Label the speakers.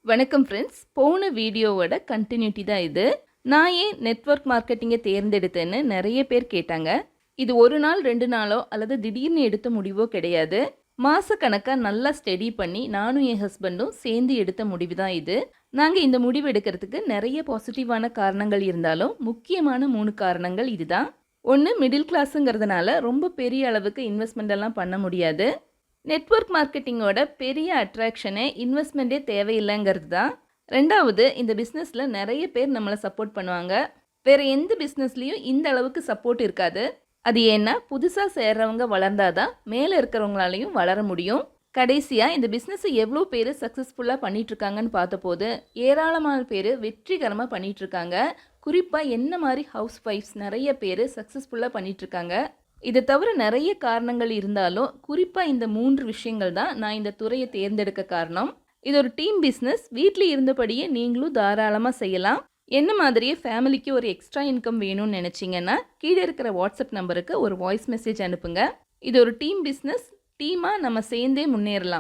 Speaker 1: வணக்கம் ஃப்ரெண்ட்ஸ். போன வீடியோவோட கண்டினியூட்டி தான் இது. நான் ஏன் நெட்வொர்க் மார்க்கெட்டிங்கை தேர்ந்தெடுத்தேன்னு நிறைய பேர் கேட்டாங்க. இது ஒரு நாள் 2 நாளோ அல்லது திடீர்னு எடுத்த முடிவோ கிடையாது. மாசக்கணக்காக நல்லா ஸ்டடி பண்ணி நானும் என் ஹஸ்பண்டும் சேர்ந்து எடுத்த முடிவு தான் இது. நாங்கள் இந்த முடிவு எடுக்கிறதுக்கு நிறைய பாசிட்டிவான காரணங்கள் இருந்தாலும் முக்கியமான 3 காரணங்கள் இதுதான். ஒன்று, மிடில் கிளாஸுங்கிறதுனால ரொம்ப பெரிய அளவுக்கு இன்வெஸ்ட்மெண்ட் எல்லாம் பண்ண முடியாது. நெட்வொர்க் மார்க்கெட்டிங்கோட பெரிய அட்ராக்ஷனே இன்வெஸ்ட்மெண்ட்டே தேவையில்லைங்கிறது தான். ரெண்டாவது, இந்த பிஸ்னஸில் நிறைய பேர் நம்மளை சப்போர்ட் பண்ணுவாங்க. வேறு எந்த பிஸ்னஸ்லேயும் இந்த அளவுக்கு சப்போர்ட் இருக்காது. அது ஏன்னா புதுசாக சேர்றவங்க வளர்ந்தாதான் மேலே இருக்கிறவங்களாலையும் வளர முடியும். கடைசியாக இந்த பிஸ்னஸை எவ்வளோ பேர் சக்ஸஸ்ஃபுல்லாக பண்ணிகிட்ருக்காங்கன்னு பார்த்தபோது ஏராளமான பேர் வெற்றிகரமாக பண்ணிகிட்ருக்காங்க. குறிப்பாக என்ன மாதிரி ஹவுஸ் ஒய்ஃப்ஸ் நிறைய பேர் சக்ஸஸ்ஃபுல்லாக பண்ணிகிட்ருக்காங்க. இதை தவிர நிறைய காரணங்கள் இருந்தாலும் குறிப்பாக இந்த 3 விஷயங்கள் தான் நான் இந்த துறையை தேர்ந்தெடுக்க காரணம். இது ஒரு டீம் பிஸ்னஸ். வீட்டில் இருந்தபடியே நீங்களும் தாராளமாக செய்யலாம். என்ன மாதிரியே ஃபேமிலிக்கு ஒரு எக்ஸ்ட்ரா இன்கம் வேணும்னு நினச்சிங்கன்னா கீழே இருக்கிற வாட்ஸ்அப் நம்பருக்கு ஒரு வாய்ஸ் மெசேஜ் அனுப்புங்க. இது ஒரு டீம் பிஸ்னஸ். டீமாக நம்ம சேர்ந்தே முன்னேறலாம்.